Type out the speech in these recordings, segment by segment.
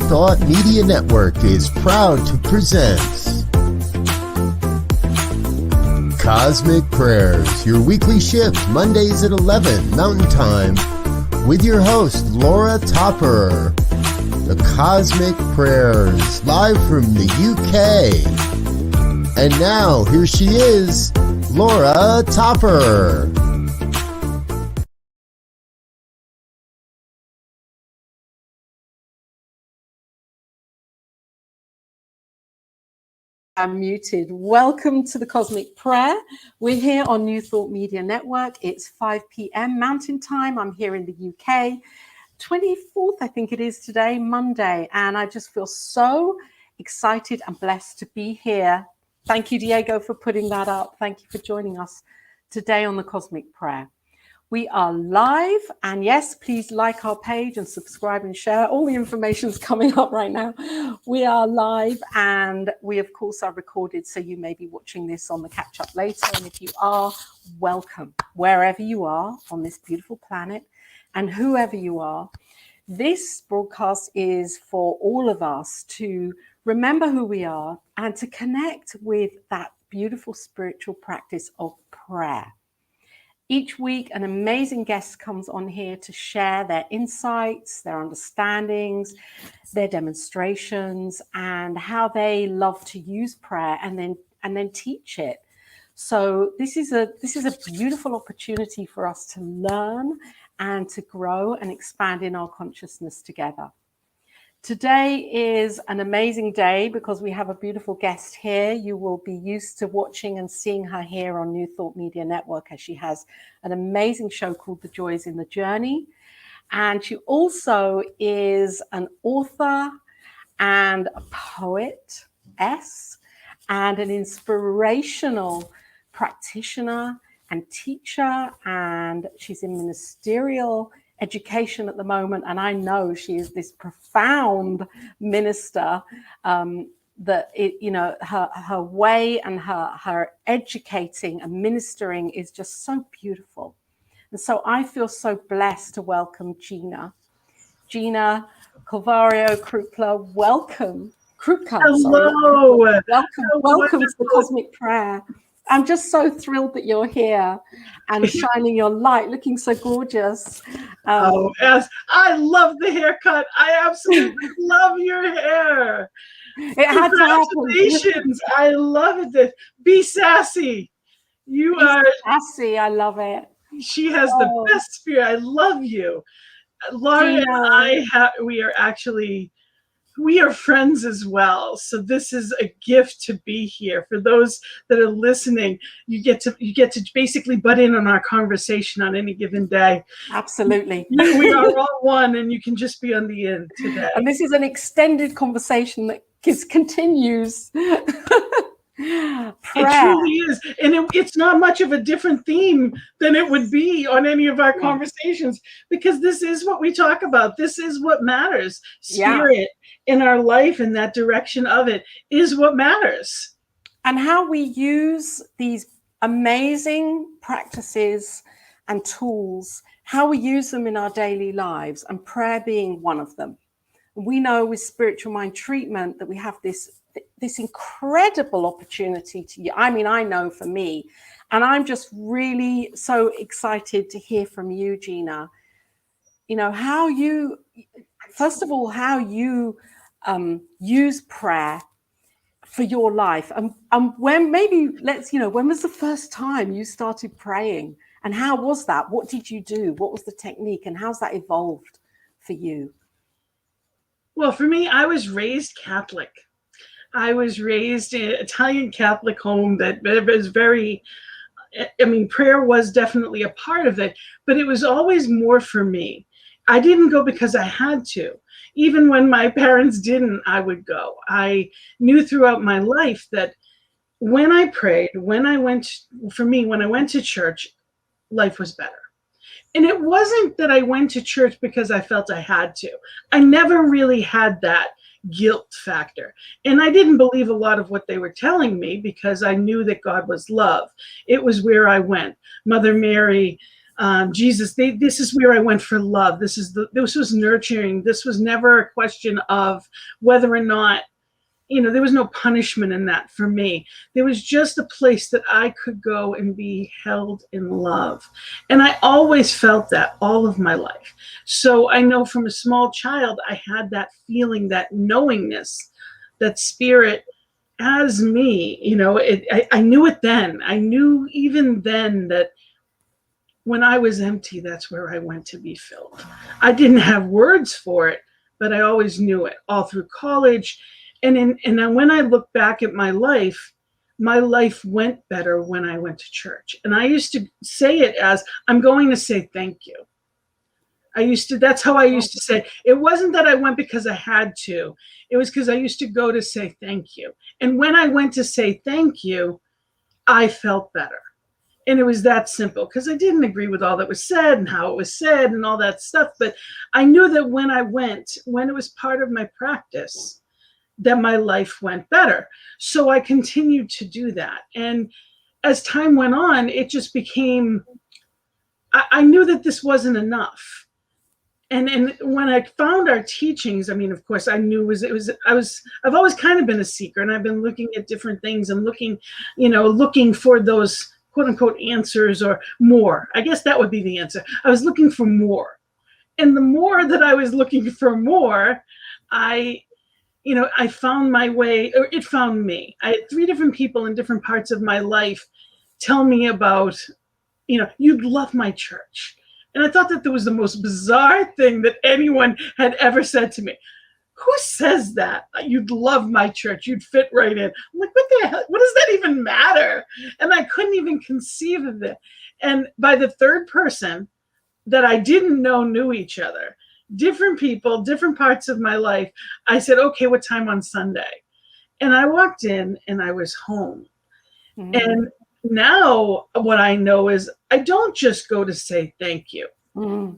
Thought Media Network is proud to present Cosmic Prayers, your weekly shift, Mondays at 11 Mountain Time, with your host, Laura Topper. The Cosmic Prayers, live from the UK. And now, here she is, Laura Topper. I'm muted. Welcome to the Cosmic Prayer. We're here on New Thought Media Network. It's 5 p.m. Mountain Time. I'm here in the UK. 24th, I think it is today, Monday. And I just feel so excited and blessed to be here. Thank you, Diego, for putting that up. Thank you for joining us today on the Cosmic Prayer. We are live, and yes, please like our page and subscribe and share. All the information is coming up right now. We are live, and we, of course, are recorded, so you may be watching this on the catch-up later. And if you are, welcome, wherever you are on this beautiful planet, and whoever you are. This broadcast is for all of us to remember who we are and to connect with that beautiful spiritual practice of prayer. Each week, an amazing guest comes on here to share their insights, their understandings, their demonstrations, and how they love to use prayer and then teach it. So this is a beautiful opportunity for us to learn and to grow and expand in our consciousness together. Today is an amazing day because we have a beautiful guest here. You will be used to watching and seeing her here on New Thought Media Network, as she has an amazing show called The Joys in the Journey. And she also is an author and a poetess and an inspirational practitioner and teacher. And she's in ministerial education at the moment, and I know she is this profound minister that her way and her educating and ministering is just so beautiful. And so I feel so blessed to welcome Gina Colvario Krupka. Welcome. Krupka. Hello. Sorry. Welcome to the Cosmic Prayer. I'm just so thrilled that you're here and shining your light, looking so gorgeous. Yes, I love the haircut. I absolutely love your hair. It had to happen. Congratulations. I love it. Be sassy. You are sassy. I love it. She has the best spirit. I love you. Laura and I we are friends as well. So this is a gift to be here. For those that are listening, you get to basically butt in on our conversation on any given day. Absolutely. We are all one, and you can just be on the end today. And this is an extended conversation that continues. Prayer. It truly is. And it's not much of a different theme than it would be on any of our conversations, because this is what we talk about. This is what matters. Spirit in our life, and that direction of it is what matters. And how we use these amazing practices and tools, how we use them in our daily lives, and prayer being one of them. We know with spiritual mind treatment that we have this incredible opportunity I know for me, and I'm just really so excited to hear from you, Gina. How you, first of all, how you use prayer for your life, and when when was the first time you started praying, and how was that? What did you do? What was the technique, and how's that evolved for you? Well, for me, I was raised Catholic. I was raised in an Italian Catholic home that was prayer was definitely a part of it, but it was always more for me. I didn't go because I had to. Even when my parents didn't, I would go. I knew throughout my life that when I prayed, when I went to church, life was better. And it wasn't that I went to church because I felt I had to. I never really had that guilt factor. And I didn't believe a lot of what they were telling me because I knew that God was love. It was where I went. Mother Mary, Jesus, this is where I went for love. This was nurturing. This was never a question of whether or not, there was no punishment in that for me. There was just a place that I could go and be held in love. And I always felt that all of my life. So I know from a small child, I had that feeling, that knowingness, that spirit as me, I knew it then. I knew even then that when I was empty, that's where I went to be filled. I didn't have words for it, but I always knew it all through college. And then when I look back at my life went better when I went to church. And I used to say it as, I'm going to say thank you. That's how I used to say. It wasn't that I went because I had to. It was because I used to go to say thank you. And when I went to say thank you, I felt better. And it was that simple, because I didn't agree with all that was said and how it was said and all that stuff. But I knew that when it was part of my practice, that my life went better. So I continued to do that. And as time went on, it just became, I knew that this wasn't enough. And when I found our teachings, I mean, of course, I knew I've always kind of been a seeker, and I've been looking at different things and looking for those quote unquote answers or more. I guess that would be the answer. I was looking for more. And the more that I was looking for more, I found my way, or it found me. I had 3 different people in different parts of my life tell me about, you'd love my church. And I thought that was the most bizarre thing that anyone had ever said to me. Who says that? You'd love my church. You'd fit right in. I'm like, what the hell? What does that even matter? And I couldn't even conceive of it. And by the 3rd person that I didn't know knew each other, different people, different parts of my life, I said, okay, what time on Sunday? And I walked in and I was home. Mm. And now what I know is I don't just go to say thank you. Mm.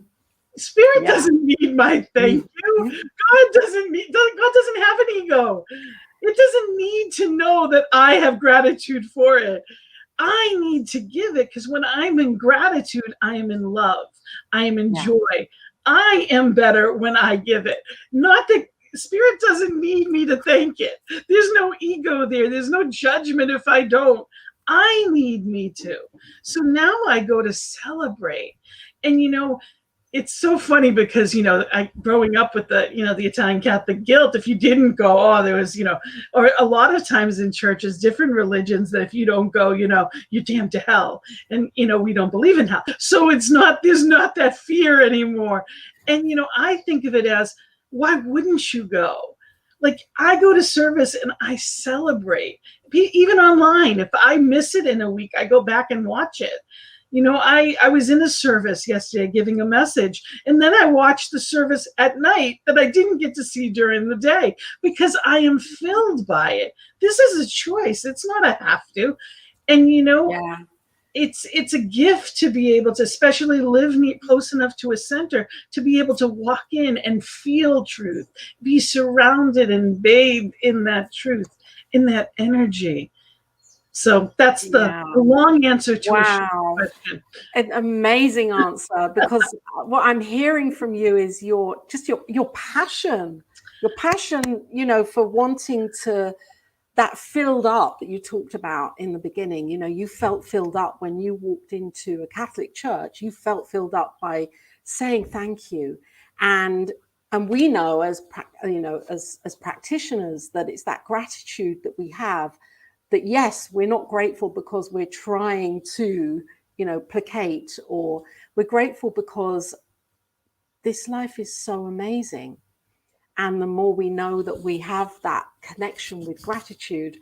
Spirit doesn't need my thank you. God doesn't have an ego. It doesn't need to know that I have gratitude for it. I need to give it, because when I'm in gratitude, I am in love. I am in joy. I am better when I give it. Not that Spirit doesn't need me to thank it. There's no ego there. There's no judgment if I don't. I need me to. So now I go to celebrate. And, it's so funny because, growing up with the Italian Catholic guilt, if you didn't go, there was, or a lot of times in churches, different religions, that if you don't go, you're damned to hell. And, we don't believe in hell. So there's not that fear anymore. And, I think of it as, why wouldn't you go? Like, I go to service and I celebrate, even online. If I miss it in a week, I go back and watch it. I was in a service yesterday giving a message, and then I watched the service at night that I didn't get to see during the day, because I am filled by it. This is a choice. It's not a have to. And, it's a gift to be able to, especially live close enough to a center, to be able to walk in and feel truth, be surrounded and bathed in that truth, in that energy. So that's the long answer to a short question. An amazing answer, because what I'm hearing from you is your passion, for wanting to, that filled up that you talked about in the beginning. You felt filled up when you walked into a Catholic church. You felt filled up by saying thank you. And we know as practitioners that it's that gratitude that we have. That yes, we're not grateful because we're trying to, placate, or we're grateful because this life is so amazing. And the more we know that we have that connection with gratitude,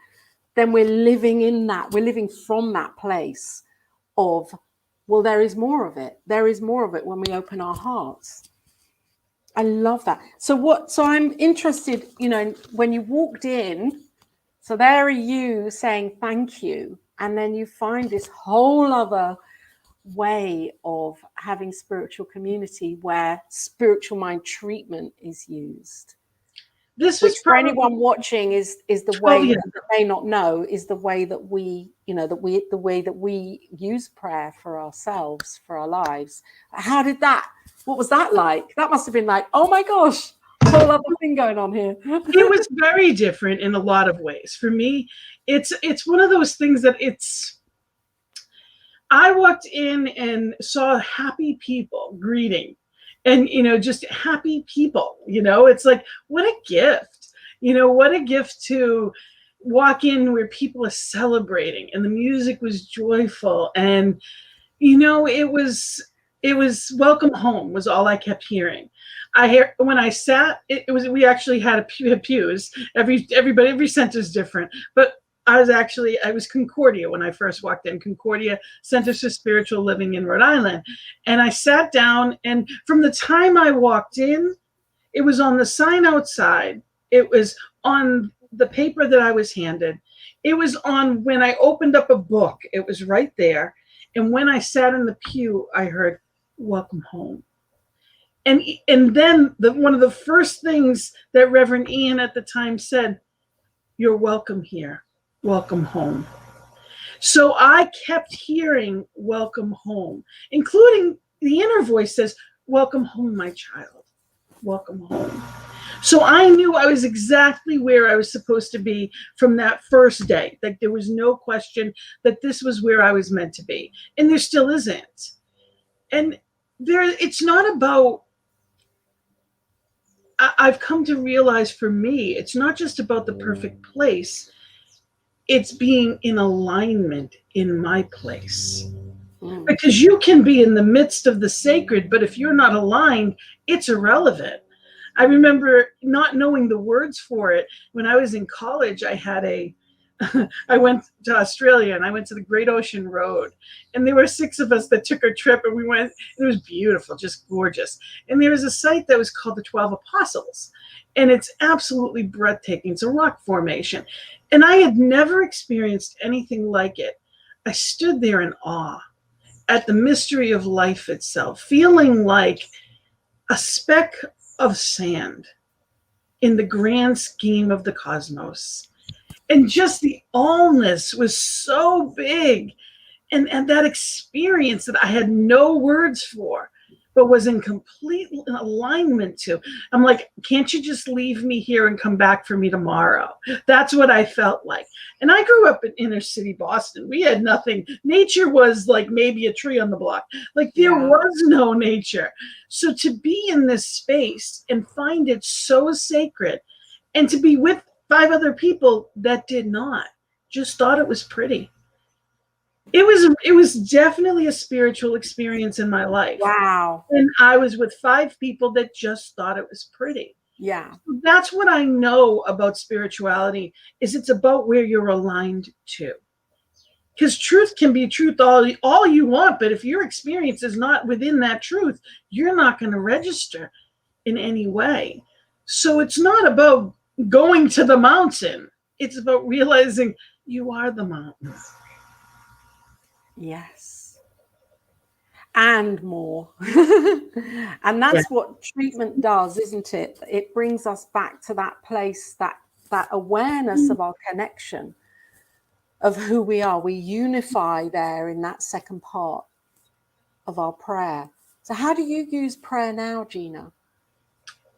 then we're living in that, we're living from that place of, well, there is more of it. There is more of it when we open our hearts. I love that. So I'm interested, when you walked in, so there are you saying thank you, and then you find this whole other way of having spiritual community where spiritual mind treatment is used. This Which was for probably anyone watching is the 12 way years. that may not know is the way that we, the way that we use prayer for ourselves, for our lives. What was that like? That must have been like, oh my gosh, a whole other thing going on here. It was very different in a lot of ways. For me, it's one of those things that I walked in and saw happy people greeting, and just happy people. It's like, what a gift. What a gift to walk in where people are celebrating and the music was joyful, and it was welcome home was all I kept hearing. When I sat, we actually had pews. Every center's different, but I was Concordia when I first walked in. Concordia Centers for Spiritual Living in Rhode Island. And I sat down, and from the time I walked in, it was on the sign outside. It was on the paper that I was handed. It was on when I opened up a book. It was right there. And when I sat in the pew, I heard, welcome home. And then one of the first things that Reverend Ian at the time said, you're welcome here. Welcome home. So I kept hearing welcome home, including the inner voice says, welcome home, my child. Welcome home. So I knew I was exactly where I was supposed to be from that first day. Like there was no question that this was where I was meant to be. And there still isn't. And it's not about, I've come to realize for me, it's not just about the perfect place. It's being in alignment in my place. Because you can be in the midst of the sacred, but if you're not aligned, it's irrelevant. I remember not knowing the words for it. When I was in college, I went to Australia and I went to the Great Ocean Road, and there were 6 of us that took a trip, and we went, it was beautiful, just gorgeous. And there was a site that was called the 12 Apostles, and it's absolutely breathtaking. It's a rock formation. And I had never experienced anything like it. I stood there in awe at the mystery of life itself, feeling like a speck of sand in the grand scheme of the cosmos. And just the allness was so big. And that experience that I had no words for, but was in complete alignment to. I'm like, can't you just leave me here and come back for me tomorrow? That's what I felt like. And I grew up in inner city Boston. We had nothing. Nature was like maybe a tree on the block. Like there was no nature. So to be in this space and find it so sacred, and to be with 5 other people that did not, just thought it was pretty. It was definitely a spiritual experience in my life. Wow. And I was with 5 people that just thought it was pretty. Yeah. That's what I know about spirituality, is it's about where you're aligned to. Because truth can be truth all you want, but if your experience is not within that truth, you're not going to register in any way. So it's not about going to the mountain. It's about realizing you are the mountain. Yes. And more. And that's what treatment does, isn't it? It brings us back to that place, that awareness of our connection, of who we are. We unify there in that second part of our prayer. So how do you use prayer now, Gina?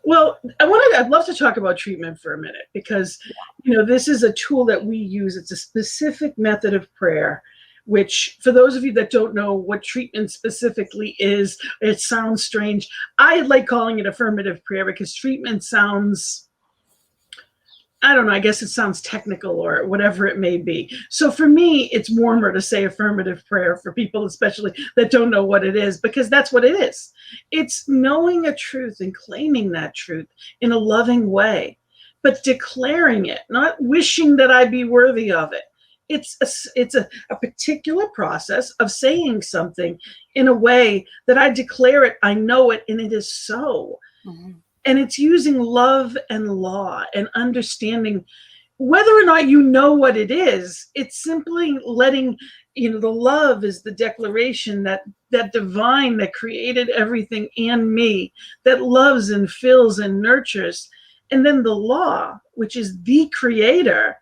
Well, I'd love to talk about treatment for a minute, because this is a tool that we use. It's a specific method of prayer, which, for those of you that don't know what treatment specifically is, it sounds strange. I like calling it affirmative prayer because treatment sounds, I don't know, I guess it sounds technical or whatever it may be. So for me, it's warmer to say affirmative prayer for people, especially that don't know what it is, because that's what it is. It's knowing a truth and claiming that truth in a loving way, but declaring it, not wishing that I be worthy of it. It's a particular process of saying something in a way that I declare it, I know it, and it is so. Mm-hmm. And it's using love and law and understanding whether or not you know what it is. It's simply letting, the love is the declaration that divine that created everything and me, that loves and fills and nurtures. And then the law, which is the creator,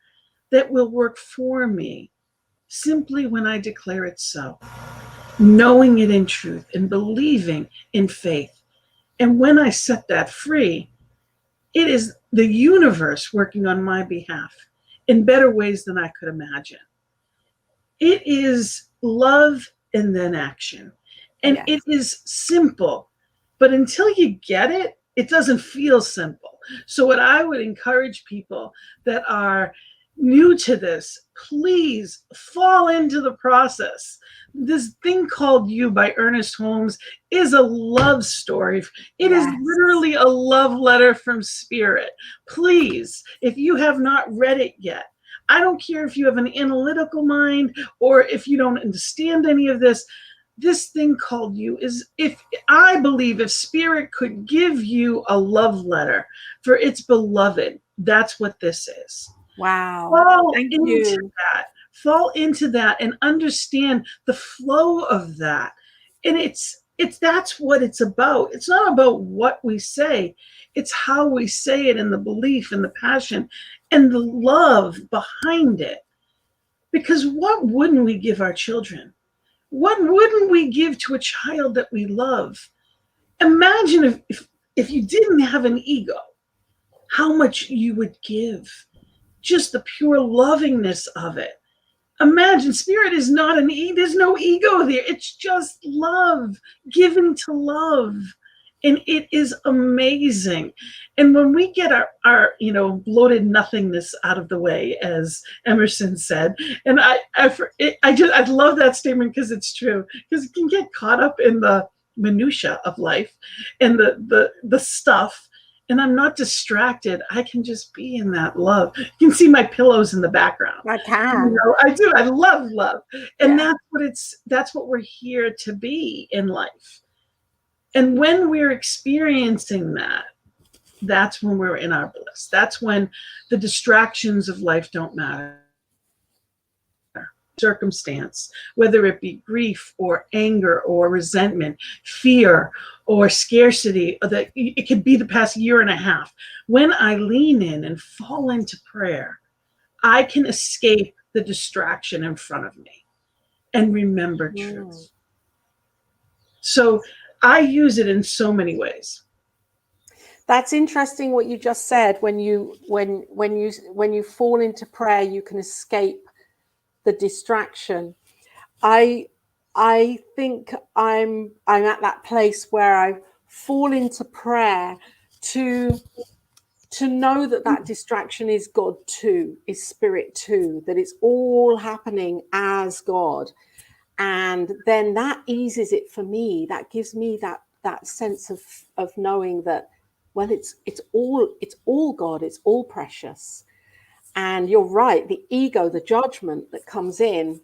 that will work for me simply when I declare it so, knowing it in truth and believing in faith. And when I set that free, it is the universe working on my behalf in better ways than I could imagine. It is love and then action. And it is simple, but until you get it, it doesn't feel simple. So what I would encourage people that are new to this, please fall into the process. This thing called You by Ernest Holmes is a love story. It is literally a love letter from spirit. Please, if you have not read it yet, I don't care if you have an analytical mind or if you don't understand any of this. This thing called You is, if I believe if spirit could give you a love letter for its beloved, that's what this is. Wow. Fall Thank into you. that. Fall into that and understand the flow of that. And it's that's what it's about. It's not about what we say. It's how we say it and the belief and the passion and the love behind it. Because what wouldn't we give our children? What wouldn't we give to a child that we love? Imagine if you didn't have an ego, how much you would give. Just the pure lovingness of it. Imagine, spirit is not an ego. There's no ego there. It's just love, giving to love. And it is amazing. And when we get our bloated nothingness out of the way, as Emerson said, and I love that statement because it's true. Because you can get caught up in the minutia of life and the stuff. And I'm not distracted. I can just be in that love. You can see my pillows in the background. I can. I do. I love love. And that's what we're here to be in life. And when we're experiencing that, that's when we're in our bliss. That's when the distractions of life don't matter. Circumstance, whether it be grief or anger or resentment, fear or scarcity, or that it could be the past year and a half. When I lean in and fall into prayer, I can escape the distraction in front of me and remember truth. So I use it in so many ways. That's interesting what you just said. When you fall into prayer, you can escape the distraction. I think I'm at that place where I fall into prayer to know that distraction is God too, is spirit too, that it's all happening as God. And then that eases it for me. That gives me that sense of knowing that, well, it's all God, it's all precious. And you're right, the ego, the judgment that comes in,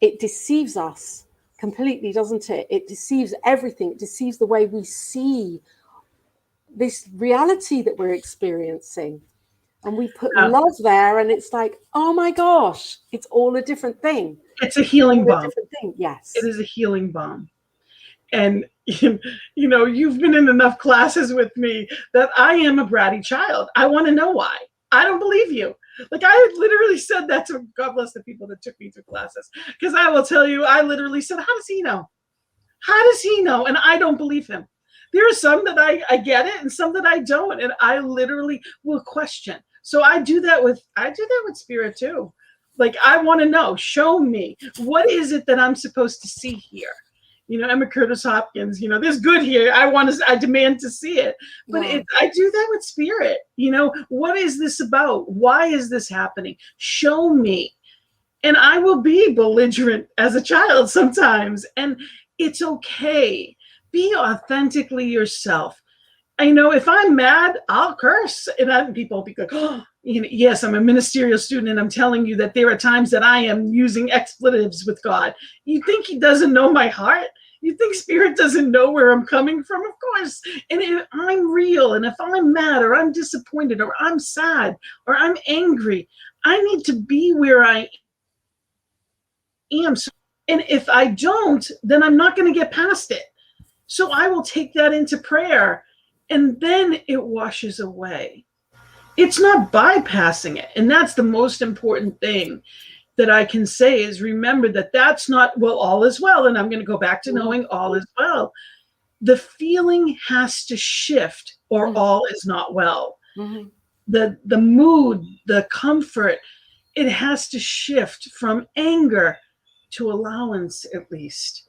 it deceives us completely, doesn't it? It deceives everything. It deceives the way we see this reality that we're experiencing. And we put love there, and it's like, oh my gosh, it's all a different thing. It's a healing balm. Yes. It is a healing balm. And, you've been in enough classes with me that I am a bratty child. I want to know why. I don't believe you. Like, I literally said that to, God bless the people that took me through classes. Because I will tell you, I literally said, how does he know? How does he know? And I don't believe him. There are some that I get it and some that I don't. And I literally will question. So I do that with spirit too. Like, I want to know, show me, what is it that I'm supposed to see here? Emma Curtis Hopkins, there's good here. I demand to see it. But I do that with spirit. What is this about? Why is this happening? Show me. And I will be belligerent as a child sometimes. And it's okay. Be authentically yourself. If I'm mad, I'll curse. And people will be like, oh, yes, I'm a ministerial student, and I'm telling you that there are times that I am using expletives with God. You think he doesn't know my heart? You think spirit doesn't know where I'm coming from? Of course. And if I'm real, and if I'm mad, or I'm disappointed, or I'm sad, or I'm angry, I need to be where I am. And if I don't, then I'm not going to get past it. So I will take that into prayer, and then it washes away. It's not bypassing it. And that's the most important thing that I can say is remember that that's not, well, all is well. And I'm going to go back to knowing all is well. The feeling has to shift or all is not well. Mm-hmm. The mood, the comfort, it has to shift from anger to allowance, at least.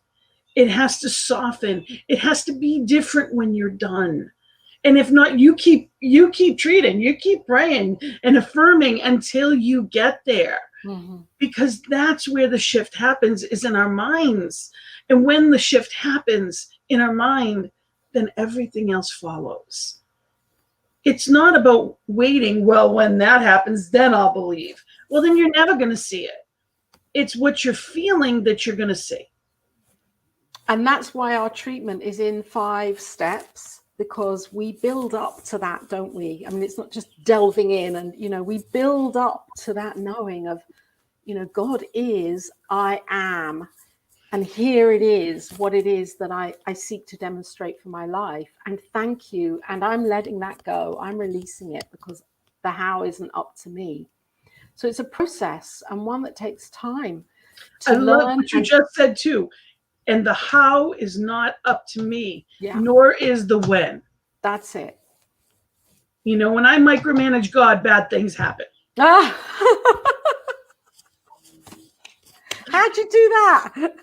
It has to soften. It has to be different when you're done. And if not, you keep treating, you keep praying and affirming until you get there. Mm-hmm. Because that's where the shift happens, is in our minds. And when the shift happens in our mind, then everything else follows. It's not about waiting, well, when that happens, then I'll believe. Well, then you're never going to see it. It's what you're feeling that you're going to see. And that's why our treatment is in 5 steps, because we build up to that, don't we? I mean, it's not just delving in and, we build up to that knowing of, God is, I am. And here it is, what it is that I seek to demonstrate for my life. And thank you. And I'm letting that go. I'm releasing it because the how isn't up to me. So it's a process and one that takes time to I learn. love what you just said too. And the how is not up to me, Yeah. nor is the when. That's it. When I micromanage God, bad things happen. How'd you do that?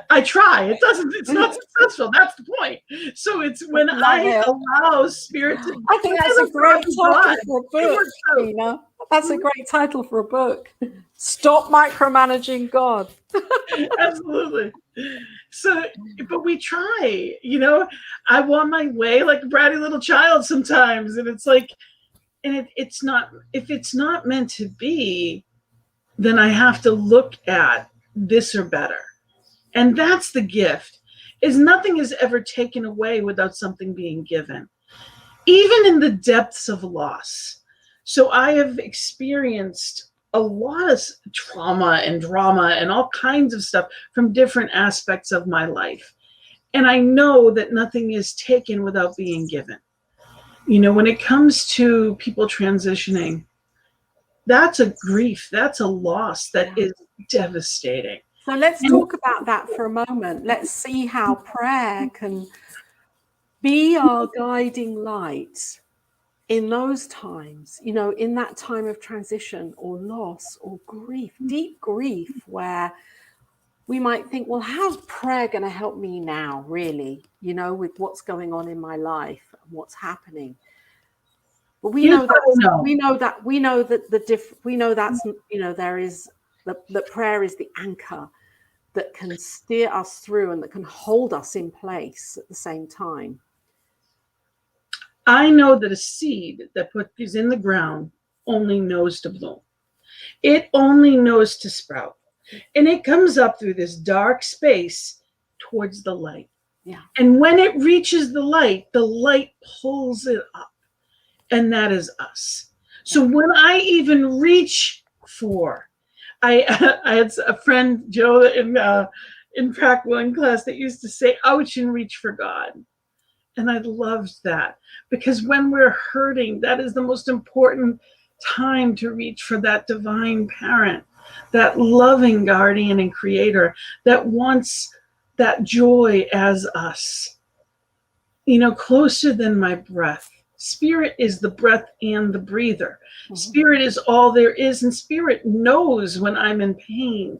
I try. It's not successful. That's the point. So it's when I allow spirit to. I think that's a great title for a book, Gina. That's a great title for a book. Stop micromanaging God. Absolutely. So, but we try, I want my way like a bratty little child sometimes. And it's like, and it's not, if it's not meant to be, then I have to look at this or better. And that's the gift, is nothing is ever taken away without something being given, even in the depths of loss. So I have experienced a lot of trauma and drama and all kinds of stuff from different aspects of my life. And I know that nothing is taken without being given. When it comes to people transitioning, that's a grief, that's a loss that is devastating. So let's talk about that for a moment. Let's see how prayer can be our guiding light in those times, in that time of transition or loss or grief, deep grief, where we might think, well, how's prayer going to help me now, really, with what's going on in my life and what's happening? But we know that prayer is the anchor that can steer us through and that can hold us in place at the same time. I know that a seed that is in the ground only knows to bloom. It only knows to sprout. And it comes up through this dark space towards the light. Yeah. And when it reaches the light pulls it up. And that is us. So when I even reach for, I had a friend, Joe, in Prac 1 class that used to say, ouch, and reach for God. And I loved that, because when we're hurting, that is the most important time to reach for that divine parent, that loving guardian and creator that wants that joy as us, closer than my breath. Spirit is the breath and the breather. Mm-hmm. Spirit is all there is, and spirit knows when I'm in pain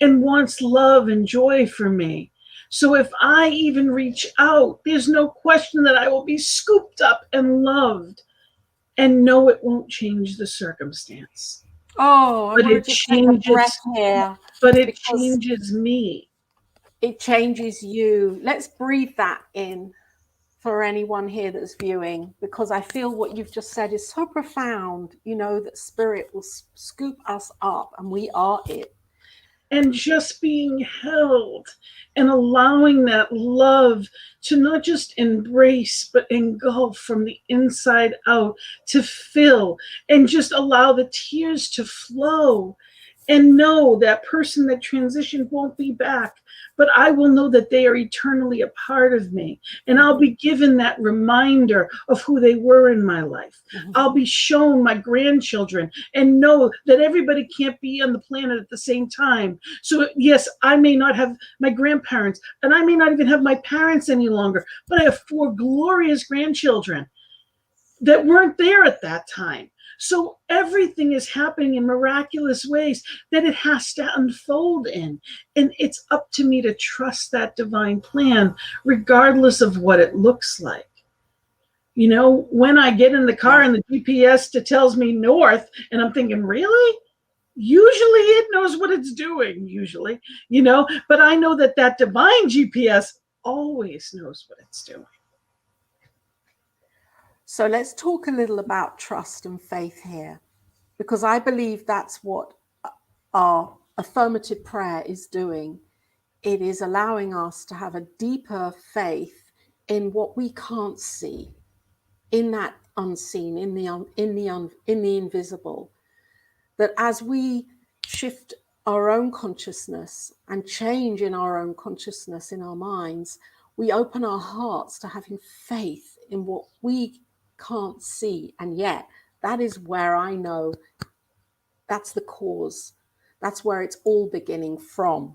and wants love and joy for me. So if I even reach out, there's no question that I will be scooped up and loved, and no, it won't change the circumstance. Oh, but it changes. But it changes me. It changes you. Let's breathe that in for anyone here that's viewing, because I feel what you've just said is so profound, that spirit will scoop us up and we are it. And just being held and allowing that love to not just embrace, but engulf from the inside out, to fill and just allow the tears to flow, and know that person that transitioned won't be back, but I will know that they are eternally a part of me. And I'll be given that reminder of who they were in my life. I'll be shown my grandchildren and know that everybody can't be on the planet at the same time. So yes, I may not have my grandparents, and I may not even have my parents any longer, but I have 4 glorious grandchildren that weren't there at that time. So everything is happening in miraculous ways that it has to unfold in. And it's up to me to trust that divine plan, regardless of what it looks like. You know, when I get in the car and the GPS tells me north, and I'm thinking, really? Usually it knows what it's doing, usually, you know, but I know that that divine GPS always knows what it's doing. So let's talk a little about trust and faith here, because I believe that's what our affirmative prayer is doing. It is allowing us to have a deeper faith in what we can't see, in that unseen, in the invisible. That as we shift our own consciousness and change in our own consciousness in our minds, we open our hearts to having faith in what we can't see. And yet that is where I know that's the cause. That's where it's all beginning from.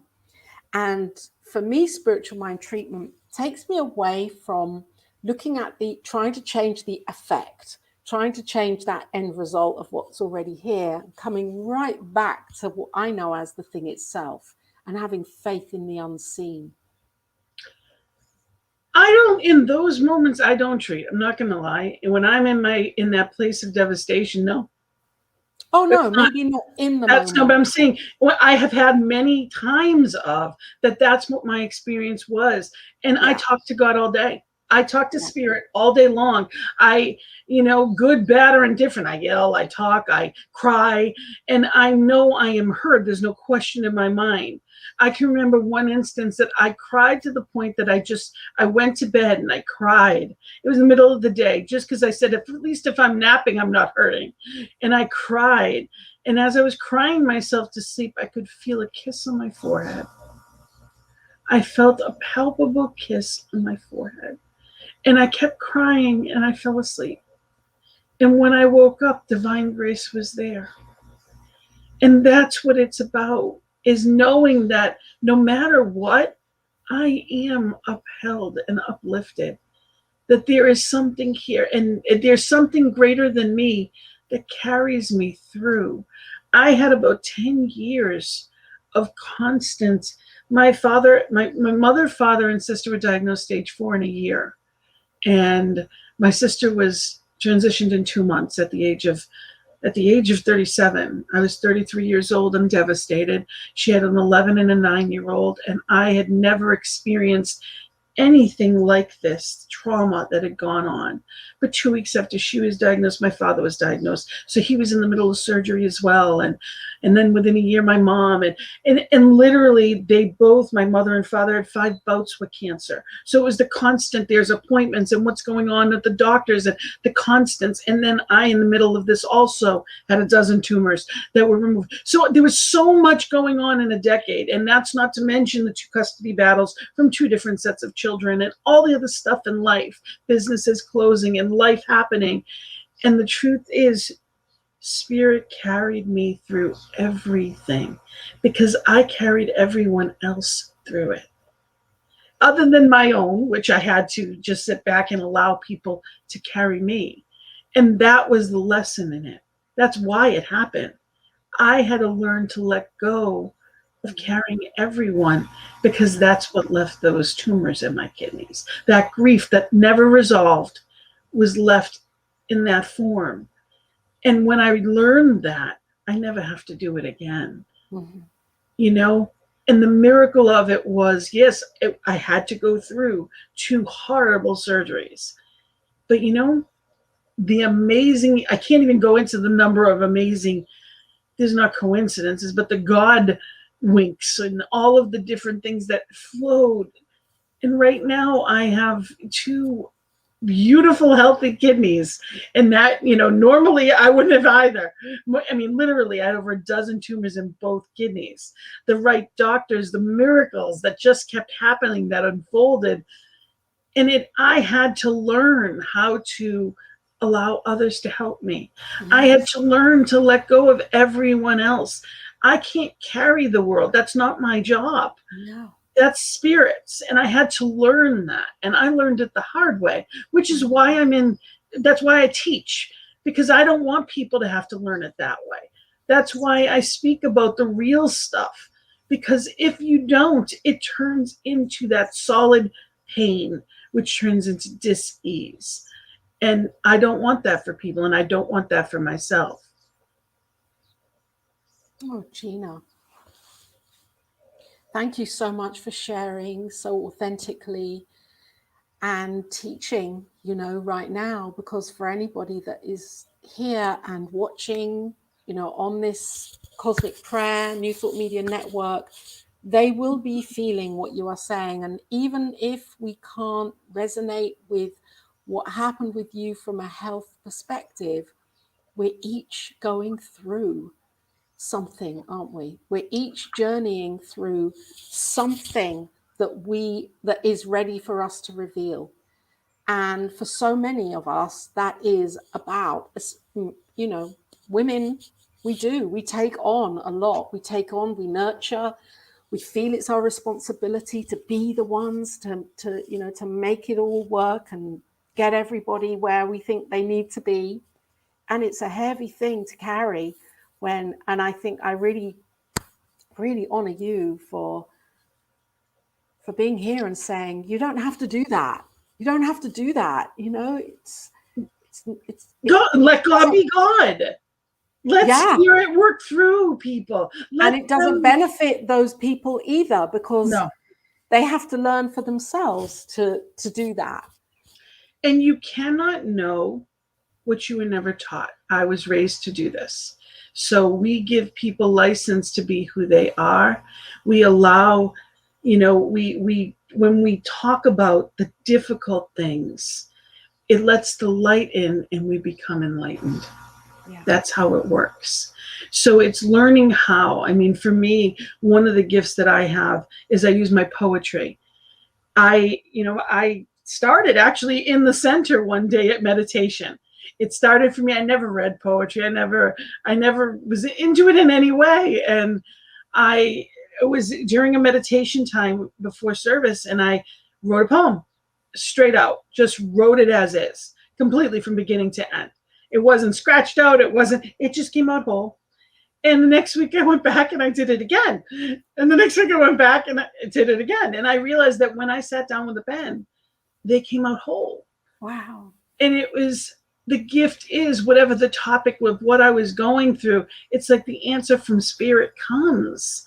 And for me, spiritual mind treatment takes me away from looking at trying to change the effect, trying to change that end result of what's already here, coming right back to what I know as the thing itself and having faith in the unseen. In those moments, I don't treat. I'm not going to lie. And when I'm in that place of devastation, no. Oh, no, maybe not in the moment. No, but I'm saying what I have had many times of that's what my experience was. And I talk to God all day. I talk to spirit all day long. Good, bad, or indifferent. I yell, I talk, I cry, and I know I am heard. There's no question in my mind. I can remember one instance that I cried to the point that I went to bed and I cried. It was the middle of the day, just because I said, at least if I'm napping, I'm not hurting. And I cried. And as I was crying myself to sleep, I could feel a kiss on my forehead. I felt a palpable kiss on my forehead. And I kept crying and I fell asleep. And when I woke up, divine grace was there. And that's what it's about, is knowing that no matter what, I am upheld and uplifted. That there is something here and there's something greater than me that carries me through. I had about 10 years of constant. My mother, father, and sister were diagnosed stage 4 in a year. And my sister was transitioned in 2 months at the age of 37. I was 33 years old and devastated. She had an 11 and a 9-year-old, and I had never experienced anything like this trauma that had gone on. But 2 weeks after she was diagnosed, my father was diagnosed. So he was in the middle of surgery as well. And then within a year, my mom, and literally they both, my mother and father, had 5 bouts with cancer. So it was the constant, there's appointments and what's going on at the doctors and the constants. And then I, in the middle of this, also had a dozen tumors that were removed. So there was so much going on in a decade. And that's not to mention the 2 custody battles from 2 different sets of children and all the other stuff in life, businesses closing and life happening. And the truth is, Spirit carried me through everything because I carried everyone else through it. Other than my own, which I had to just sit back and allow people to carry me. And that was the lesson in it. That's why it happened. I had to learn to let go of carrying everyone, because that's what left those tumors in my kidneys. That grief that never resolved was left in that form. And when I learned that, I never have to do it again. Mm-hmm. You know, and the miracle of it was, yes, I had to go through 2 horrible surgeries. But you know, I can't even go into the number of amazing, there's not coincidences, but the God winks and all of the different things that flowed. And right now I have 2 beautiful, healthy kidneys. And that, normally I wouldn't have either. I mean, literally, I had over a dozen tumors in both kidneys. The right doctors, the miracles that just kept happening, that unfolded. And I had to learn how to allow others to help me. I had to learn to let go of everyone else. I can't carry the world. That's not my job. No. That's spirits. And I had to learn that. And I learned it the hard way, which is why that's why I teach, because I don't want people to have to learn it that way. That's why I speak about the real stuff, because if you don't, it turns into that solid pain, which turns into dis-ease. And I don't want that for people, and I don't want that for myself. Oh, Gina. Thank you so much for sharing so authentically and teaching, right now, because for anybody that is here and watching, on this Cosmic Prayer, New Thought Media Network, they will be feeling what you are saying. And even if we can't resonate with what happened with you from a health perspective, we're each going through something, aren't we? We're each journeying through something that is ready for us to reveal. And for so many of us, that is about, women, we take on a lot. We nurture, we feel it's our responsibility to be the ones to make it all work and get everybody where we think they need to be. And it's a heavy thing to carry and I think I really, really honor you for being here and saying, you don't have to do that. You don't have to do that. It's God, let God be God. Let's hear it work through people. And it doesn't benefit those people either, because they have to learn for themselves to do that. And you cannot know what you were never taught. I was raised to do this. So we give people license to be who they are. We allow, when we talk about the difficult things, it lets the light in and we become enlightened. Yeah. That's how it works. So it's learning how. I mean, for me, one of the gifts that I have is I use my poetry. I started actually in the center one day at meditation. It started for me. I never read poetry. I never was into it in any way. And it was during a meditation time before service, and I wrote a poem straight out, just wrote it as is, completely from beginning to end. It wasn't scratched out. It just came out whole. And the next week I went back and I did it again. And the next week I went back and I did it again. And I realized that when I sat down with a pen, they came out whole. Wow. And the gift is whatever the topic with what I was going through, it's like the answer from spirit comes.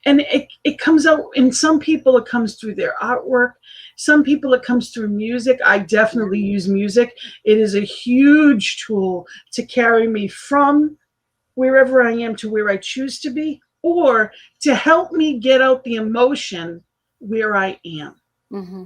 And it comes out, in some people it comes through their artwork. Some people it comes through music. I definitely use music. It is a huge tool to carry me from wherever I am to where I choose to be, or to help me get out the emotion where I am. Mm-hmm.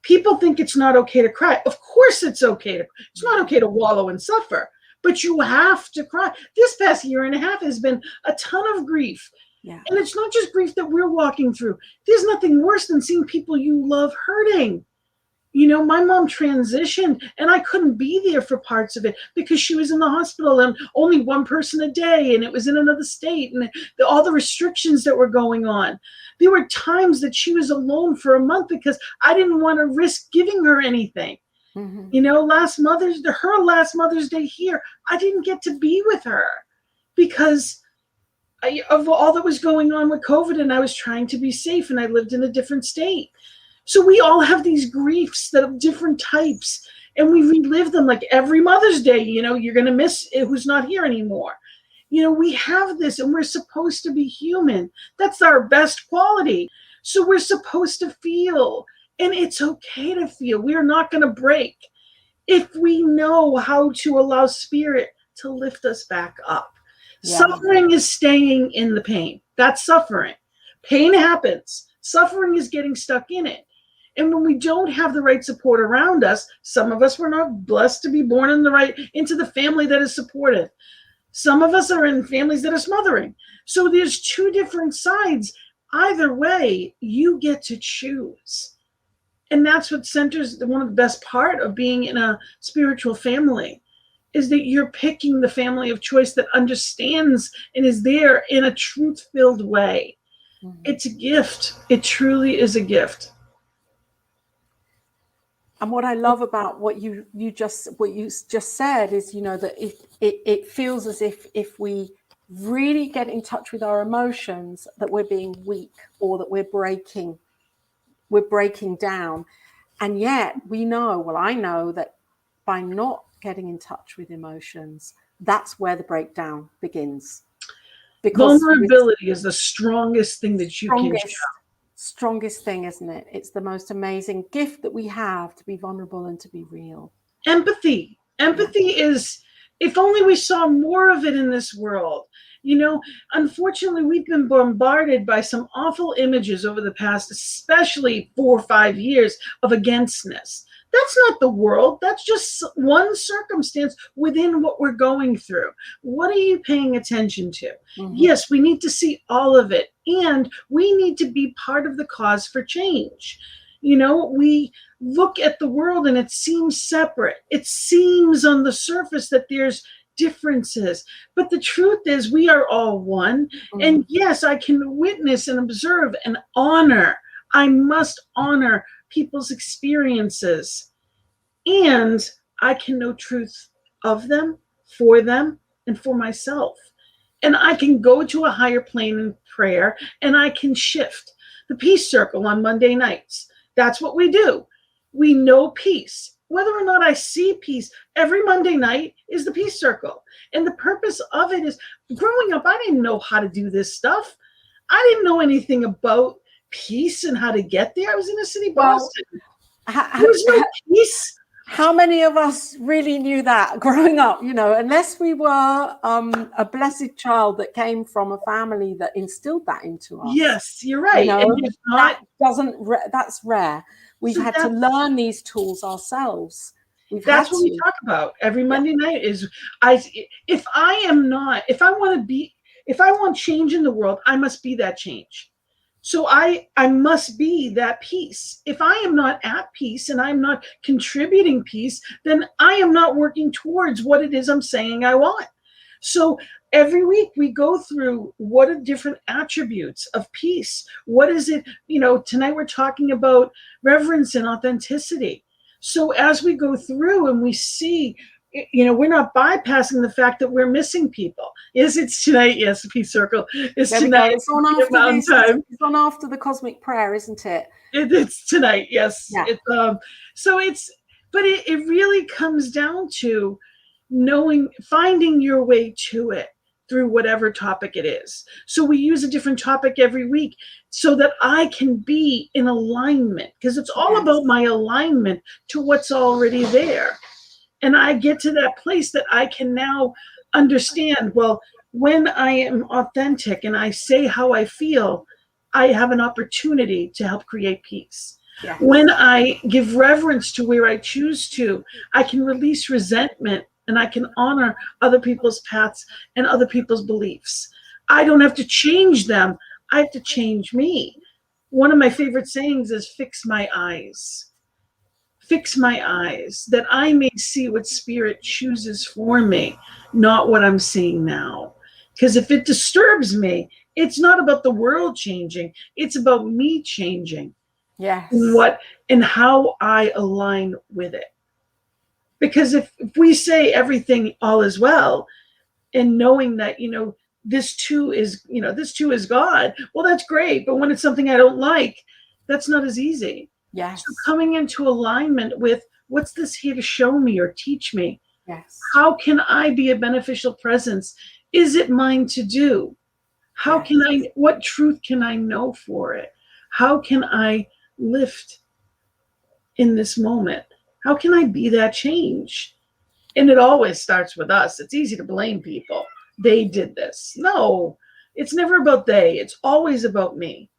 People think it's not okay to cry. Of course it's okay it's not okay to wallow and suffer, but you have to cry. This past year and a half has been a ton of grief. Yeah. And it's not just grief that we're walking through. There's nothing worse than seeing people you love hurting. My mom transitioned and I couldn't be there for parts of it because she was in the hospital and only one person a day, and it was in another state, and all the restrictions that were going on. There were times that she was alone for a month because I didn't want to risk giving her anything. Mm-hmm. Her last Mother's Day here, I didn't get to be with her because of all that was going on with COVID, and I was trying to be safe, and I lived in a different state. So we all have these griefs that of different types, and we relive them like every Mother's Day. You're going to miss who's not here anymore. We have this, and we're supposed to be human. That's our best quality. So we're supposed to feel, and it's okay to feel. We are not going to break if we know how to allow spirit to lift us back up. Yeah. Suffering is staying in the pain. That's suffering. Pain happens. Suffering is getting stuck in it. And when we don't have the right support around us, some of us were not blessed to be born into the family that is supportive. Some of us are in families that are smothering. So there's two different sides. Either way, you get to choose. And that's what centers one of the best part of being in a spiritual family, is that you're picking the family of choice that understands and is there in a truth-filled way. Mm-hmm. It's a gift. It truly is a gift. And what I love about what you just said is, that it feels as if we really get in touch with our emotions, that we're being weak or that we're breaking down. And yet we know, well, I know that by not getting in touch with emotions, that's where the breakdown begins. Because vulnerability is the strongest thing that you can show. Strongest thing, isn't it? It's the most amazing gift that we have, to be vulnerable and to be real. Empathy is, if only we saw more of it in this world. Unfortunately, we've been bombarded by some awful images over the past, especially 4 or 5 years, of againstness. That's not the world. That's just one circumstance within what we're going through. What are you paying attention to? Mm-hmm. Yes, we need to see all of it, and we need to be part of the cause for change. We look at the world and it seems separate. It seems on the surface that there's differences, but the truth is we are all one. Mm-hmm. And yes, I can witness and observe and honor. I must honor people's experiences, and I can know truth of them, and for myself. And I can go to a higher plane in prayer, and I can shift. The peace circle on Monday nights, that's what we do. We know peace. Whether or not I see peace, every Monday night is the peace circle. And the purpose of it is, growing up, I didn't know how to do this stuff. I didn't know anything about peace and how to get there. I was in a city, Boston. There was no peace. How many of us really knew that growing up, unless we were a blessed child that came from a family that instilled that into us? Yes, you're right. That's rare. We've had to learn these tools ourselves. That's what we talk about every Monday night is, if I want change in the world, I must be that change. So I must be that peace. If I am not at peace and I'm not contributing peace, then I am not working towards what it is I'm saying I want. So every week we go through what are different attributes of peace. What is it? Tonight we're talking about reverence and authenticity. So as we go through and we see, we're not bypassing the fact that we're missing people. Yes, it's tonight. Yes, the peace circle is tonight. It's on after time. It's on after the cosmic prayer, isn't it? It's tonight. Yes. Yeah. But it really comes down to finding your way to it through whatever topic it is. So we use a different topic every week so that I can be in alignment, because it's all about my alignment to what's already there. And I get to that place that I can now understand, well, when I am authentic and I say how I feel, I have an opportunity to help create peace. Yes. When I give reverence to where I choose to, I can release resentment and I can honor other people's paths and other people's beliefs. I don't have to change them. I have to change me. One of my favorite sayings is, fix my eyes. Fix my eyes, that I may see what spirit chooses for me, not what I'm seeing now. Because if it disturbs me, it's not about the world changing. It's about me changing. Yes. And how I align with it. Because if we say everything all is well, and knowing that, this too is God, well, that's great. But when it's something I don't like, that's not as easy. Yes. So coming into alignment with, what's this here to show me or teach me? Yes. How can I be a beneficial presence? Is it mine to do? What truth can I know for it? How can I lift in this moment? How can I be that change? And it always starts with us. It's easy to blame people. They did this. No, it's never about they. It's always about me.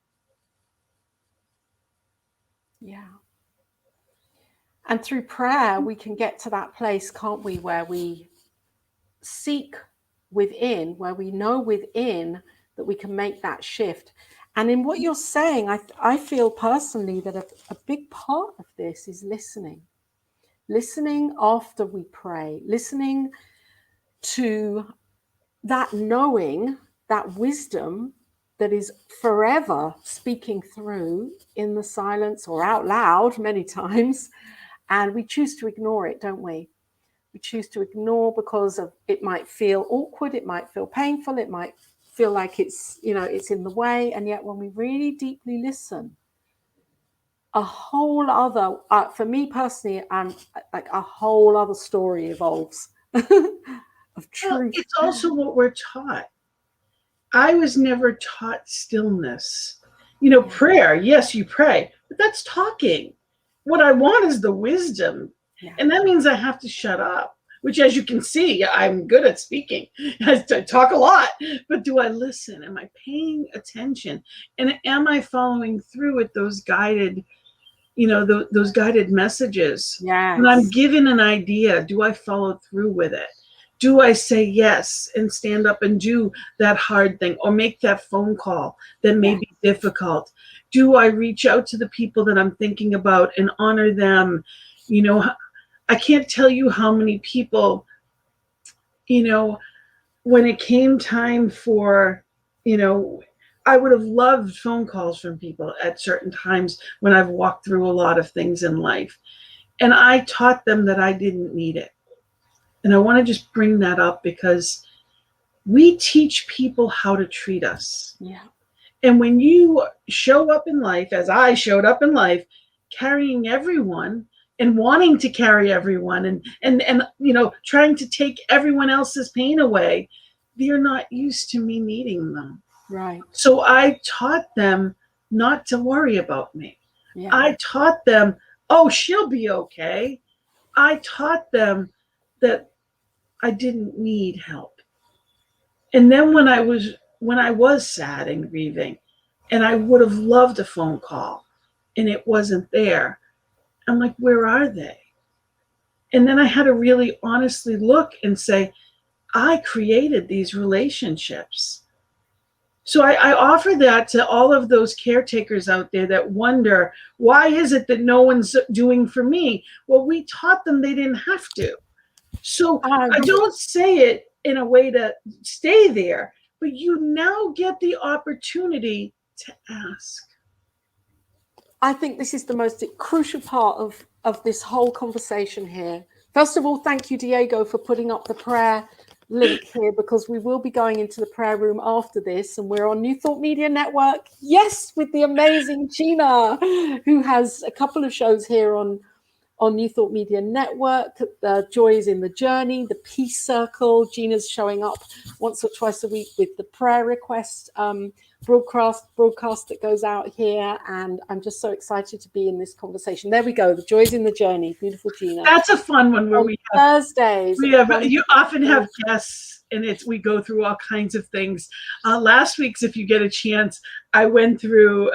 Yeah. And through prayer, we can get to that place, can't we, where we seek within, where we know within that we can make that shift. And in what you're saying, I feel personally that a big part of this is listening. Listening after we pray, listening to that knowing, that wisdom that is forever speaking through in the silence or out loud many times. And we choose to ignore it, don't we? We choose to ignore because of it might feel awkward, it might feel painful, it might feel like it's, it's in the way. And yet when we really deeply listen, a whole other, for me personally, like a whole other story evolves of Well, truth. it's also what we're taught. I was never taught stillness. Prayer, yes, you pray, but that's talking. What I want is the wisdom. Yeah. And that means I have to shut up, which, as you can see, I'm good at speaking. I talk a lot, but do I listen? Am I paying attention? And am I following through with those guided, those guided messages? Yes. When I'm given an idea, do I follow through with it? Do I say yes and stand up and do that hard thing or make that phone call that may be difficult? Do I reach out to the people that I'm thinking about and honor them? I can't tell you how many people, when it came time for, I would have loved phone calls from people at certain times when I've walked through a lot of things in life. And I taught them that I didn't need it. And I want to just bring that up because we teach people how to treat us. Yeah. And when you show up in life, as I showed up in life, carrying everyone and wanting to carry everyone and trying to take everyone else's pain away, they're not used to me needing them. Right. So I taught them not to worry about me. Yeah. I taught them, oh, she'll be okay. I taught them that I didn't need help. And then when I was sad and grieving, and I would have loved a phone call, and it wasn't there, I'm like, where are they? And then I had to really honestly look and say, I created these relationships. So I offer that to all of those caretakers out there that wonder, why is it that no one's doing for me? Well, we taught them they didn't have to. So I don't say it in a way to stay there, but you now get the opportunity to ask. I think this is the most crucial part of this whole conversation here. First of all, thank you, Diego, for putting up the prayer link here, because we will be going into the prayer room after this, and we're on New Thought Media Network. Yes, with the amazing Gina, who has a couple of shows here on New Thought Media Network. Joy is in the Journey, the Peace Circle. Gina's showing up once or twice a week with the prayer request broadcast that goes out here, and I'm just so excited to be in this conversation. There we go, the Joy is in the Journey. Beautiful, Gina. That's a fun one where we have Thursdays. You often have guests, and we go through all kinds of things. Last week's, if you get a chance, I went through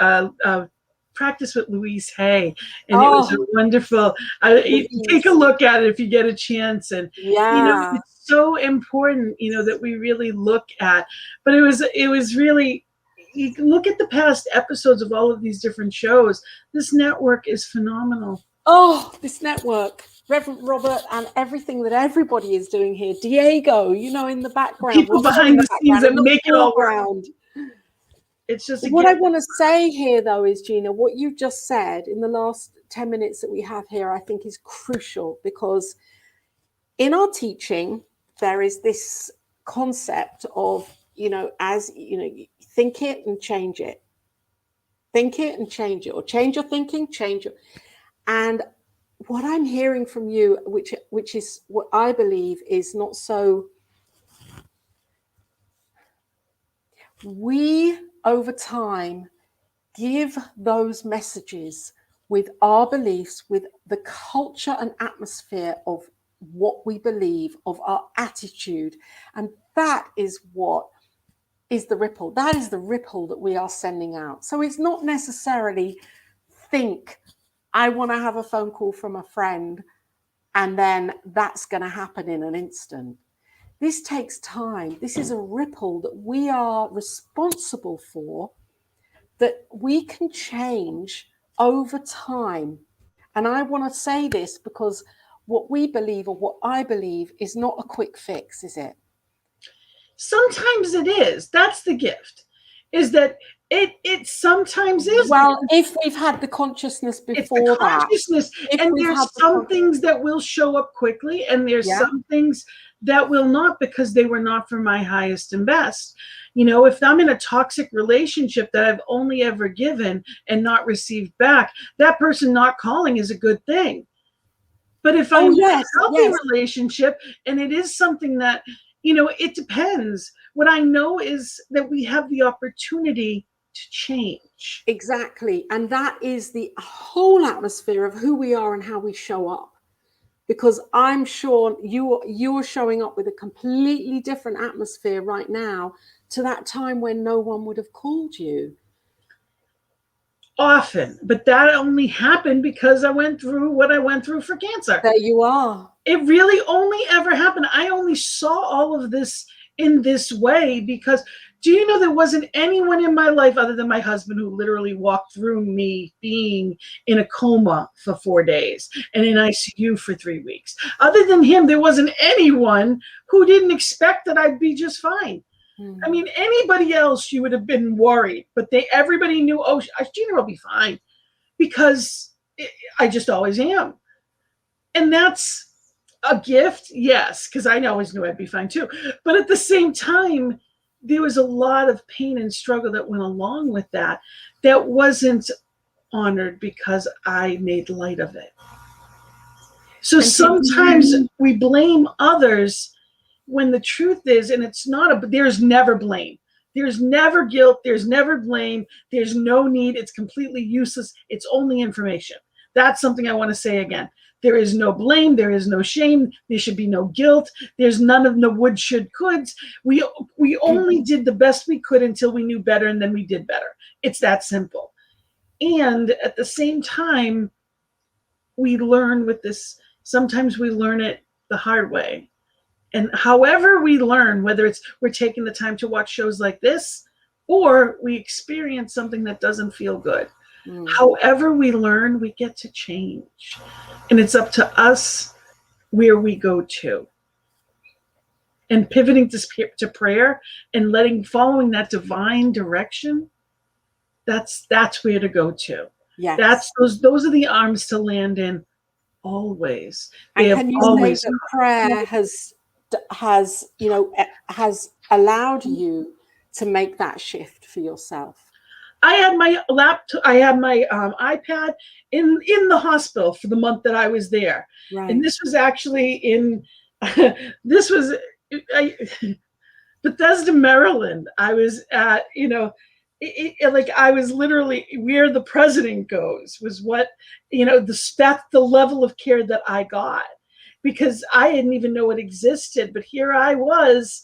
Practice with Louise Hay, and it was a wonderful. Take a look at it if you get a chance, and it's so important, that we really look at. But it was really. You can look at the past episodes of all of these different shows. This network is phenomenal. Oh, this network. Reverend Robert and everything that everybody is doing here. Diego, in the background. People behind the scenes that make it all work. It's just what I want to say here, though, is, Gina, what you just said in the last 10 minutes that we have here, I think is crucial, because in our teaching, there is this concept of, think it and change it. Think it and change it, or change your thinking, change it. And what I'm hearing from you, which is what I believe is not so, we over time give those messages with our beliefs, with the culture and atmosphere of what we believe, of our attitude. And that is what is the ripple. That is the ripple that we are sending out. So it's not necessarily think I want to have a phone call from a friend, and then that's going to happen in an instant. This takes time. This is a ripple that we are responsible for, that we can change over time. And I want to say this because what we believe, or what I believe, is not a quick fix, is it? Sometimes it is. That's the gift, is that it sometimes is. Well, if we've had the consciousness before it's the consciousness, and there's some things that will show up quickly, and there's some things that will not, because they were not for my highest and best. You know, if I'm in a toxic relationship that I've only ever given and not received back, that person not calling is a good thing. But if I'm in a healthy relationship, and it is something that, you know, it depends. What I know is that we have the opportunity to change. Exactly. And that is the whole atmosphere of who we are and how we show up. Because I'm sure you're showing up with a completely different atmosphere right now to that time when no one would have called you. Often, but that only happened because I went through what I went through for cancer. There you are. It really only ever happened. I only saw all of this in this way because, do you know, there wasn't anyone in my life other than my husband who literally walked through me being in a coma for 4 days and in ICU for 3 weeks. Other than him, there wasn't anyone who didn't expect that I'd be just fine. I mean, anybody else, you would have been worried, but everybody knew, oh, Gina will be fine, because I just always am. And that's a gift, yes, because I always knew I'd be fine too. But at the same time, there was a lot of pain and struggle that went along with that wasn't honored because I made light of it. So sometimes we blame others when the truth is, and it's not, there's never blame. There's never guilt. There's never blame. There's no need. It's completely useless. It's only information. That's something I want to say again. There is no blame. There is no shame. There should be no guilt. There's none of the would, should, coulds. We only did the best we could until we knew better, and then we did better. It's that simple. And at the same time, we learn with this. Sometimes we learn it the hard way. And however we learn, whether it's we're taking the time to watch shows like this, or we experience something that doesn't feel good, however we learn, we get to change. And it's up to us where we go to. And pivoting to prayer and following that divine direction, that's where to go to. Yes. Those are the arms to land in always. And can you say that prayer has allowed you to make that shift for yourself? I had my laptop, I had my iPad in the hospital for the month that I was there. Right. And this was actually Bethesda, Maryland. I was at, I was literally where the president goes, was what, that's the level of care that I got, because I didn't even know it existed. But here I was,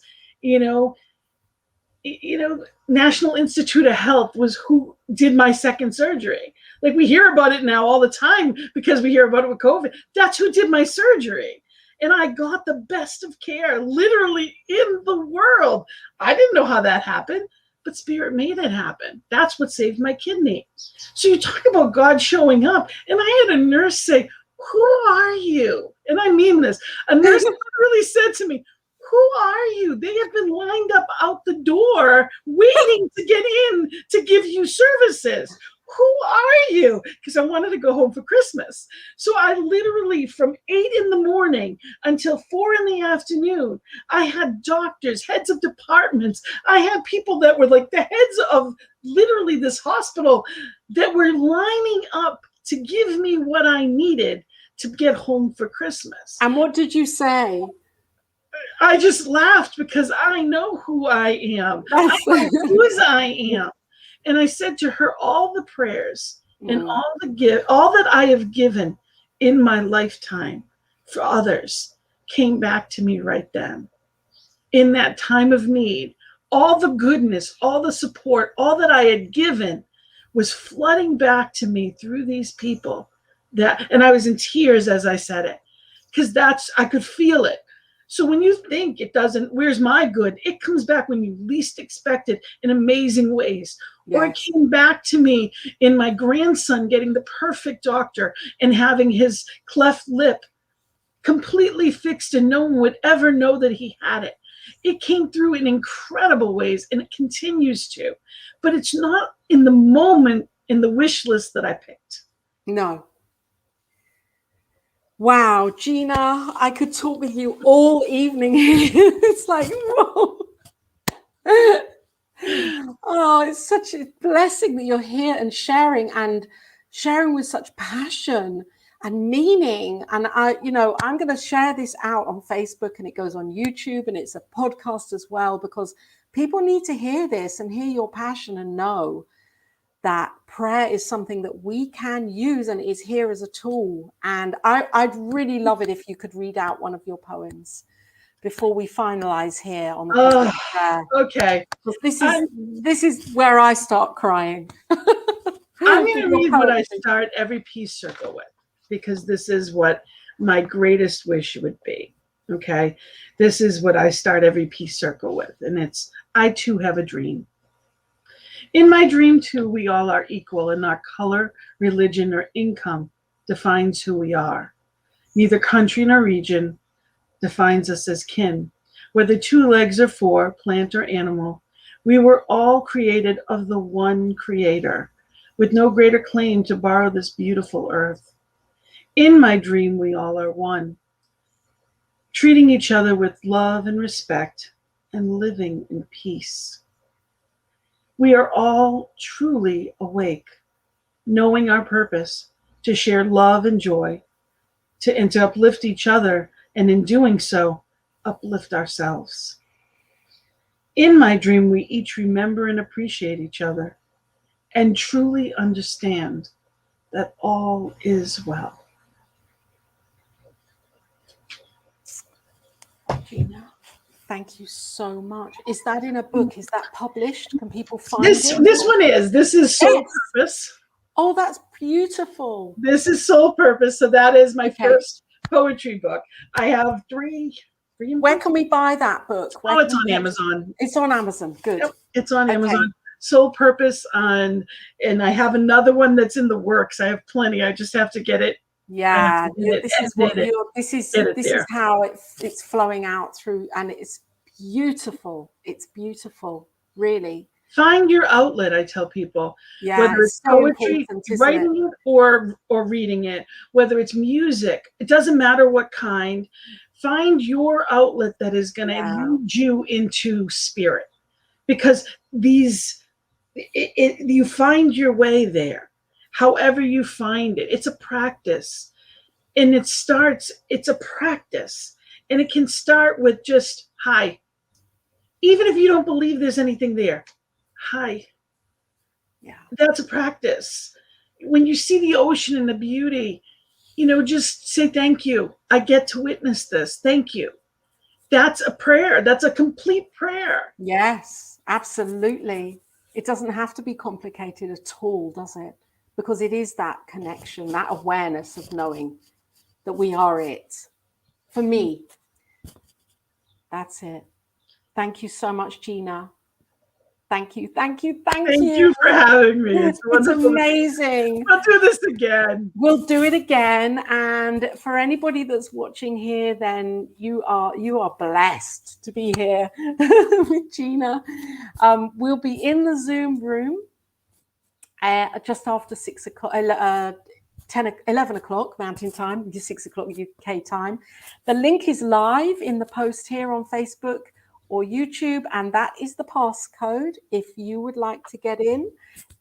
National Institute of Health was who did my second surgery. Like, we hear about it now all the time because we hear about it with COVID. That's who did my surgery. And I got the best of care literally in the world. I didn't know how that happened, but Spirit made it happen. That's what saved my kidney. So you talk about God showing up. And I had a nurse say, "Who are you?" And I mean this. A nurse literally said to me, "Who are you? They have been lined up out the door waiting to get in to give you services. Who are you?" Because I wanted to go home for Christmas. So I literally, from 8 in the morning until 4 in the afternoon, I had doctors, heads of departments. I had people that were like the heads of literally this hospital that were lining up to give me what I needed to get home for Christmas. And what did you say? I just laughed because I know who I am. I know whose I am. And I said to her, all the prayers and all that I have given in my lifetime for others came back to me right then. In that time of need, all the goodness, all the support, all that I had given was flooding back to me through these people And I was in tears as I said it, because I could feel it. So when you think it doesn't, where's my good? It comes back when you least expect it in amazing ways. Or it Yes. came back to me in my grandson getting the perfect doctor and having his cleft lip completely fixed and no one would ever know that he had it. It came through in incredible ways and it continues to. But it's not in the moment in the wish list that I picked. No. Wow, Gina, I could talk with you all evening. It's like, whoa. Oh, it's such a blessing that you're here and sharing with such passion and meaning. And I'm going to share this out on Facebook, and it goes on YouTube, and it's a podcast as well, because people need to hear this and hear your passion and know that prayer is something that we can use and is here as a tool. And I'd really love it if you could read out one of your poems before we finalize here on the prayer. Okay. This is where I start crying. I'm going to read what I start every peace circle with, because this is what my greatest wish would be. Okay. This is what I start every peace circle with. And it's, I too have a dream. In my dream too, we all are equal, and our color, religion, or income defines who we are. Neither country nor region defines us as kin. Whether 2 legs or 4, plant or animal, we were all created of the one creator, with no greater claim to borrow this beautiful earth. In my dream, we all are one, treating each other with love and respect and living in peace. We are all truly awake, knowing our purpose to share love and joy, and to uplift each other, and in doing so, uplift ourselves. In my dream, we each remember and appreciate each other and truly understand that all is well. Gina, thank you so much. Is that in a book? Is that published? Can people find This it? This one is. This is Soul Purpose. Oh, that's beautiful. This is Soul Purpose. So that is my first poetry book. I have three. Where can we buy that book? It's on Amazon. It's on Amazon. Good. Yep, it's on Amazon. Soul Purpose and I have another one that's in the works. I have plenty. I just have to get it. Yeah, this is how it's flowing out through, and it's beautiful. It's beautiful, really. Find your outlet, I tell people. Yeah, whether it's poetry, writing it or reading it, whether it's music, it doesn't matter what kind. Find your outlet that is going to lead you into spirit, because you find your way there. However you find it, it's a practice, and it's a practice, and it can start with just hi. Even if you don't believe there's anything there, hi. Yeah, that's a practice. When you see the ocean and the beauty, just say thank you. I get to witness this. Thank you. That's a prayer. That's a complete prayer. Yes, absolutely. It doesn't have to be complicated at all, does it? Because it is that connection, that awareness of knowing that we are it. For me, that's it. Thank you so much, Gina. Thank you. Thank you for having me. It's amazing. I'll do this again. We'll do it again. And for anybody that's watching here, then you are blessed to be here with Gina. We'll be in the Zoom room just after 6 o'clock, 11 o'clock Mountain Time, 6 o'clock UK time. The link is live in the post here on Facebook or YouTube, and that is the passcode. If you would like to get in,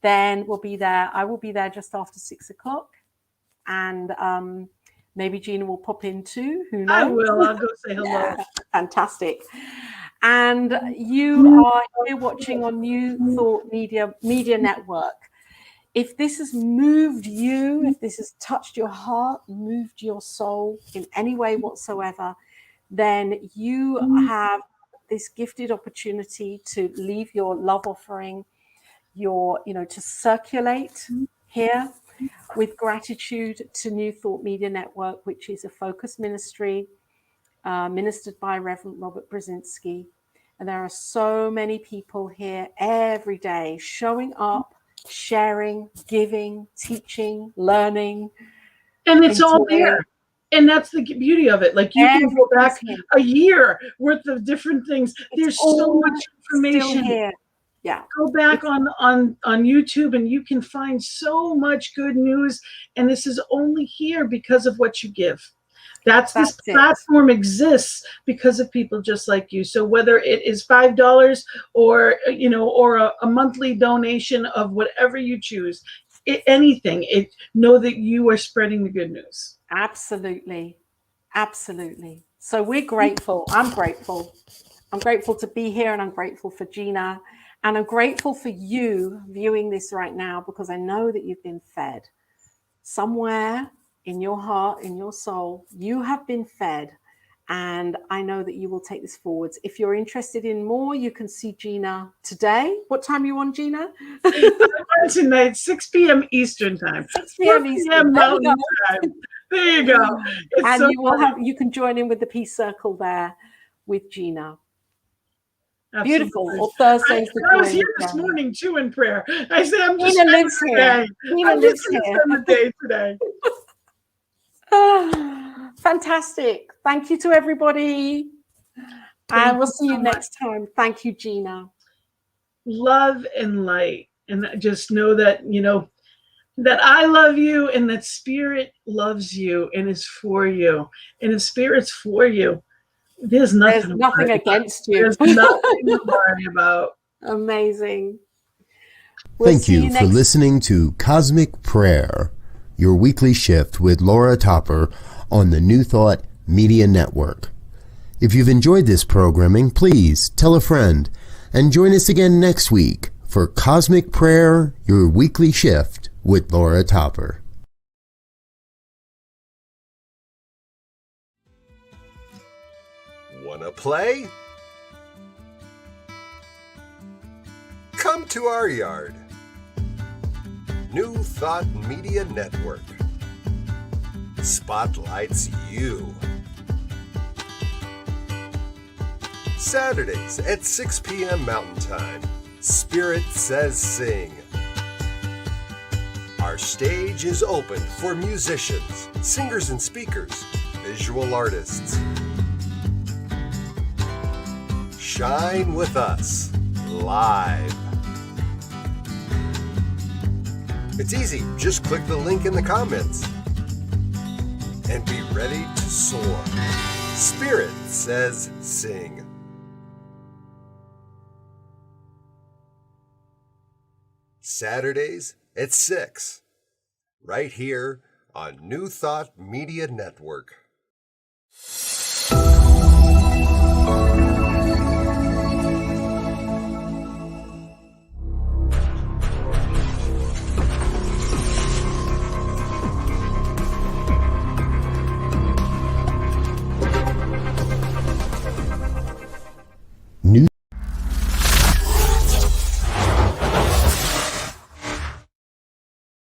then we'll be there. I will be there just after 6 o'clock, and maybe Gina will pop in too. Who knows? I will. I'll go say hello. Yeah, fantastic. And you are here watching on New Thought Media Network. If this has moved you, if this has touched your heart, moved your soul in any way whatsoever, then you have this gifted opportunity to leave your love offering, to circulate here. with gratitude to New Thought Media Network, which is a focus ministry ministered by Reverend Robert Brzezinski. And there are so many people here every day showing up, sharing, giving, teaching, learning. And it's all there. enjoying. And that's the beauty of it. Like you can go back Everything's here. a year worth of different things. There's so all much Still information. here. Yeah. Go back on YouTube and you can find so much good news. And this is only here because of what you give. This That's it. platform exists because of people just like you. So whether it is $5 or a monthly donation of whatever you choose, anything, know that you are spreading the good news. Absolutely. Absolutely. So we're grateful. I'm grateful. I'm grateful to be here, and I'm grateful for Gina, and I'm grateful for you viewing this right now, because I know that you've been fed. Somewhere in your heart, in your soul, you have been fed, and I know that you will take this forwards. If you're interested in more, you can see Gina today. What time are you on, Gina? Tonight, 6 p.m. Eastern time. 6 p.m. Eastern. Mountain time. There you go. And so you can join in with the Peace Circle there with Gina. Absolutely. Beautiful. Or Thursdays. I was here this morning too in prayer. I said, I'm just Gina lives here. Gina I'm lives just going to here. spend the day today. Fantastic. Thank you to everybody. And we'll see you next time. Thank you, Gina. Love and light. And just know that, that I love you and that Spirit loves you and is for you. And if Spirit's for you, there's nothing against you. There's nothing to worry about. Amazing. Thank you for listening to Cosmic Prayer, your weekly shift with Laura Topper on the New Thought Media Network. If you've enjoyed this programming, please tell a friend and join us again next week for Cosmic Prayer, your weekly shift with Laura Topper. Wanna play? Come to our yard. New Thought Media Network spotlights you. Saturdays at 6 p.m. Mountain Time, Spirit Says Sing. Our stage is open for musicians, singers and speakers, visual artists. Shine with us, live. It's easy, just click the link in the comments. And be ready to soar. Spirit Says Sing. Saturdays at 6, right here on New Thought Media Network.